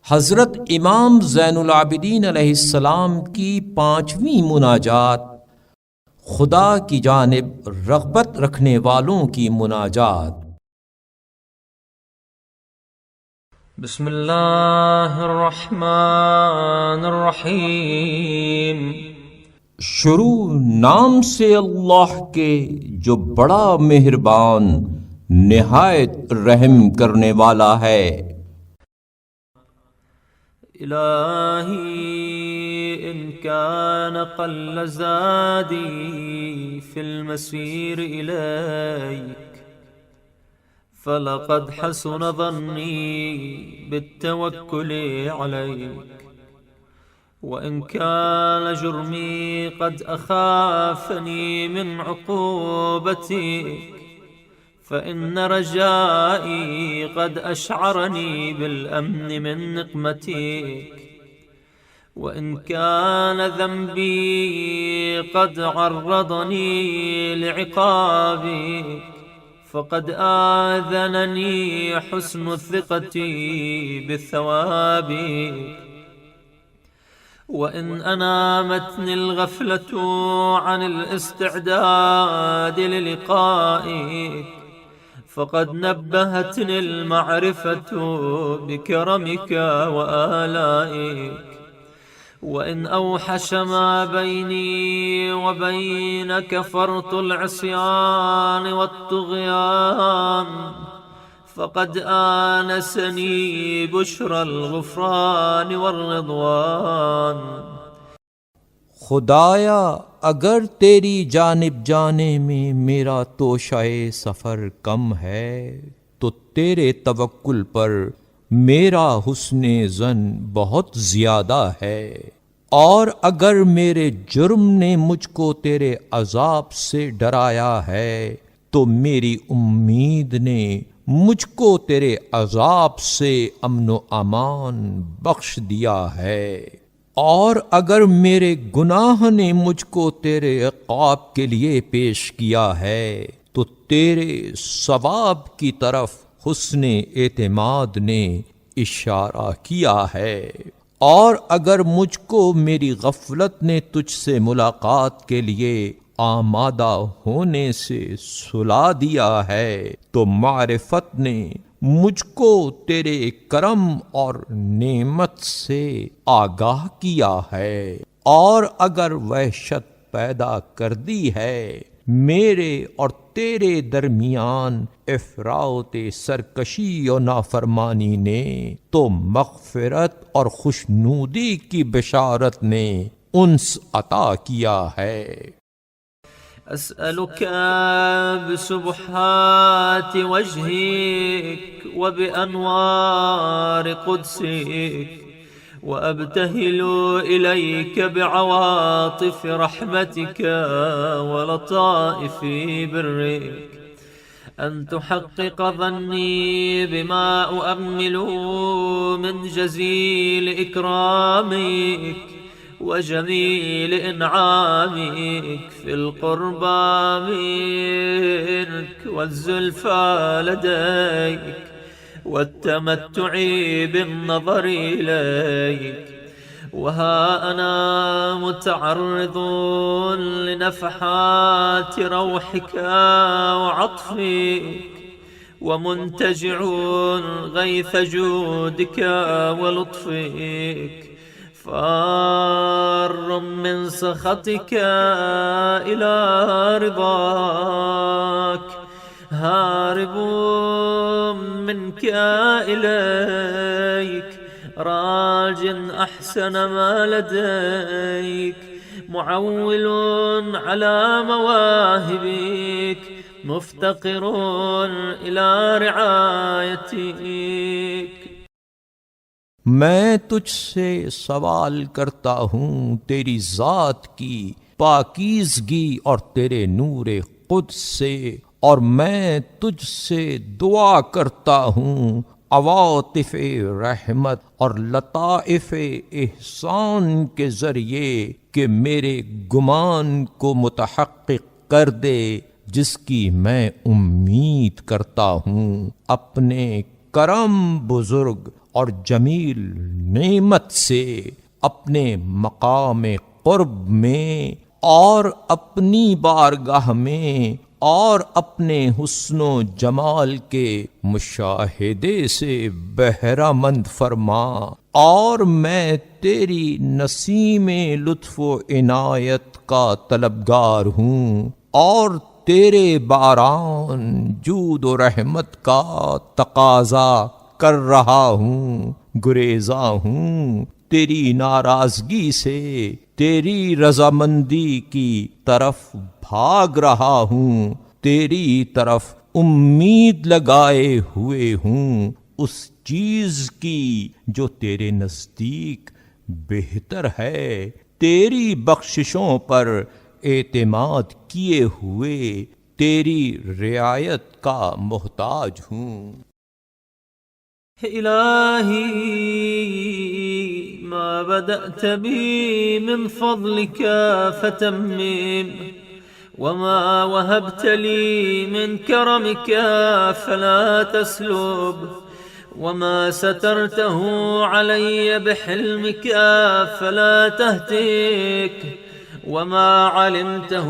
حضرت امام زین العابدین علیہ السلام کی 5ویں مناجات، خدا کی جانب رغبت رکھنے والوں کی مناجات۔ بسم اللہ الرحمن الرحیم۔ شروع نام سے اللہ کے جو بڑا مہربان نہایت رحم کرنے والا ہے۔ الہی ان کان قل زادی فی المسیر الیک فلقد حسن ظنی بالتوکل علیک وإن كان جرمي قد أخافني من عقوبتك فإن رجائي قد أشعرني بالأمن من نقمتك وإن كان ذنبي قد عرضني لعقابك فقد آذنني حسن الثقة بثوابك وإن أنامتني الغفلة عن الاستعداد للقائك فقد نبهتني المعرفة بكرمك وآلائك وإن أوحش ما بيني وبينك فرط العصيان والطغيان فقد آنسني بشرى الغفران والرضوان۔ خدایا اگر تیری جانب جانے میں میرا توشہ سفر کم ہے تو تیرے توکل پر میرا حسن ظن بہت زیادہ ہے، اور اگر میرے جرم نے مجھ کو تیرے عذاب سے ڈرایا ہے تو میری امید نے مجھ کو تیرے عذاب سے امن و امان بخش دیا ہے، اور اگر میرے گناہ نے مجھ کو تیرے عقاب کے لیے پیش کیا ہے تو تیرے ثواب کی طرف حسن اعتماد نے اشارہ کیا ہے، اور اگر مجھ کو میری غفلت نے تجھ سے ملاقات کے لیے آمادہ ہونے سے سلا دیا ہے تو معرفت نے مجھ کو تیرے کرم اور نعمت سے آگاہ کیا ہے، اور اگر وحشت پیدا کر دی ہے میرے اور تیرے درمیان افراط سرکشی و نافرمانی نے تو مغفرت اور خوشنودی کی بشارت نے انس عطا کیا ہے۔ أسألك بسبحات وجهك وبأنوار قدسك وأبتهل إليك بعواطف رحمتك ولطائف برك أن تحقق ظني بما أؤمل من جزيل إكرامك وجميل إنعامك في القربى منك والزلفى لديك والتمتع بالنظر إليك، وها أنا متعرض لنفحات روحك وعطفك ومنتجع غيث جودك ولطفك فار من سخطك إلى رضاك هارب منك إليك راج أحسن ما لديك معول على مواهبك مفتقر إلى رعايتك۔ میں تجھ سے سوال کرتا ہوں تیری ذات کی پاکیزگی اور تیرے نور قدس سے، اور میں تجھ سے دعا کرتا ہوں عواطف رحمت اور لطائف احسان کے ذریعے کہ میرے گمان کو متحقق کر دے جس کی میں امید کرتا ہوں، اپنے کرم بزرگ اور جمیل نعمت سے اپنے مقام قرب میں اور اپنی بارگاہ میں اور اپنے حسن و جمال کے مشاہدے سے بہرہ مند فرما، اور میں تیری نسیم لطف و عنایت کا طلبگار ہوں، اور تیرے باران جود و رحمت کا تقاضا کر رہا ہوں، گریزاں ہوں تیری ناراضگی سے، تیری رضامندی کی طرف بھاگ رہا ہوں، تیری طرف امید لگائے ہوئے ہوں اس چیز کی جو تیرے نزدیک بہتر ہے، تیری بخششوں پر اعتماد کیے ہوئے تیری رعایت کا محتاج ہوں۔ إلهي ما بدأت بي من فضلك فتمم، وما وهبت لي من كرمك فلا تسلب، وما سترته علي بحلمك فلا تهتك، وما علمته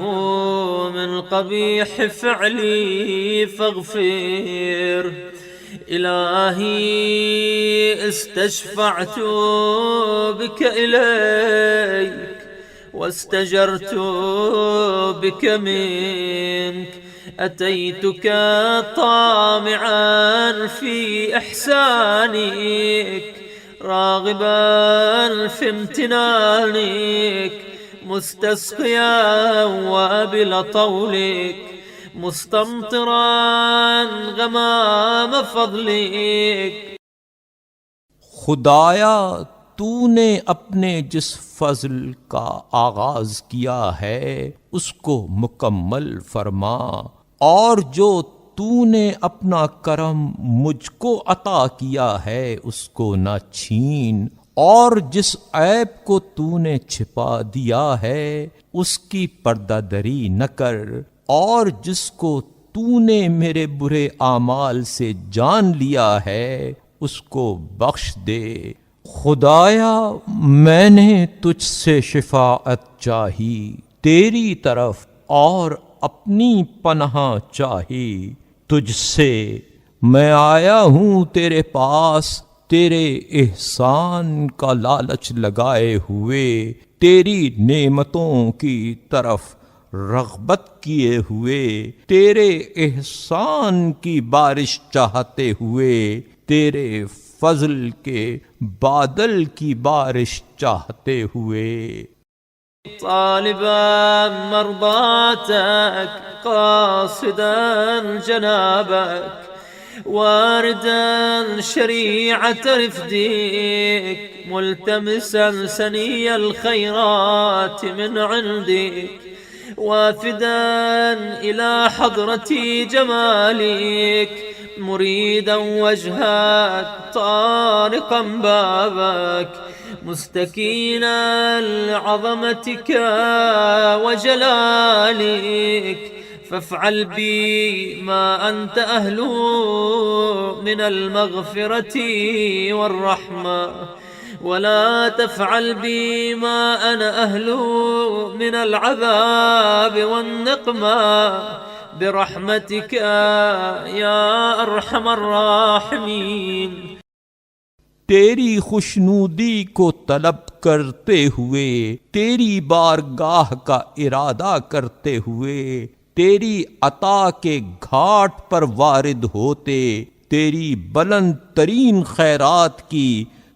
من قبيح فعلي فاغفر۔ إلهي استشفعت بك إليك واستجرت بك منك، أتيتك طامعا في إحسانك راغبا في امتنانك، مستسقيا وابل طولك مستمطرا غمام فضلك۔ خدایا تو نے اپنے جس فضل کا آغاز کیا ہے اس کو مکمل فرما، اور جو تو نے اپنا کرم مجھ کو عطا کیا ہے اس کو نہ چھین، اور جس عیب کو تو نے چھپا دیا ہے اس کی پردہ دری نہ کر، اور جس کو تو نے میرے برے اعمال سے جان لیا ہے اس کو بخش دے۔ خدایا میں نے تجھ سے شفاعت چاہی تیری طرف، اور اپنی پناہ چاہی تجھ سے، میں آیا ہوں تیرے پاس تیرے احسان کا لالچ لگائے ہوئے، تیری نعمتوں کی طرف رغبت کیے ہوئے، تیرے احسان کی بارش چاہتے ہوئے، تیرے فضل کے بادل کی بارش چاہتے ہوئے۔ طالبا مرضاتك قاصدا جنابك، واردا شريعة رفدك، ملتمسا سني الخيرات من عندك، وافدا إلى حضرة جمالك، مريدا وجهك طارقا بابك، مستكينا لعظمتك وجلالك، فافعل بي ما أنت أهله من المغفرة والرحمة، ولا تفعل بي ما أنا أهله من العذاب والنقمة، برحمتك يا أرحم الراحمين۔ تیری خوشنودی کو طلب کرتے ہوئے، تیری بارگاہ کا ارادہ کرتے ہوئے، تیری عطا کے گھاٹ پر وارد ہوتے، تیری بلند ترین خیرات کی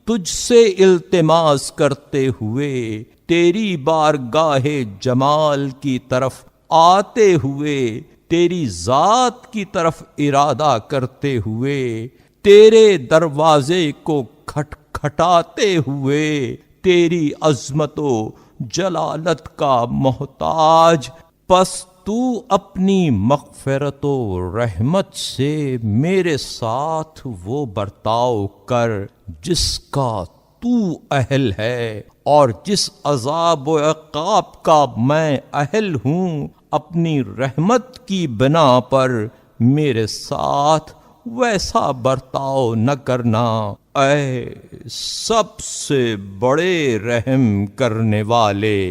تجھ سے التماس کرتے ہوئے، تیری بارگاہ جمال کی طرف آتے ہوئے، تیری ذات کی طرف ارادہ کرتے ہوئے، تیرے دروازے کو کھٹکھٹاتے ہوئے، تیری عظمت و جلالت کا محتاج، پس تو اپنی مغفرت و رحمت سے میرے ساتھ وہ برتاؤ کر جس کا تو اہل ہے، اور جس عذاب و عقاب کا میں اہل ہوں، اپنی رحمت کی بنا پر میرے ساتھ ویسا برتاؤ نہ کرنا اے سب سے بڑے رحم کرنے والے۔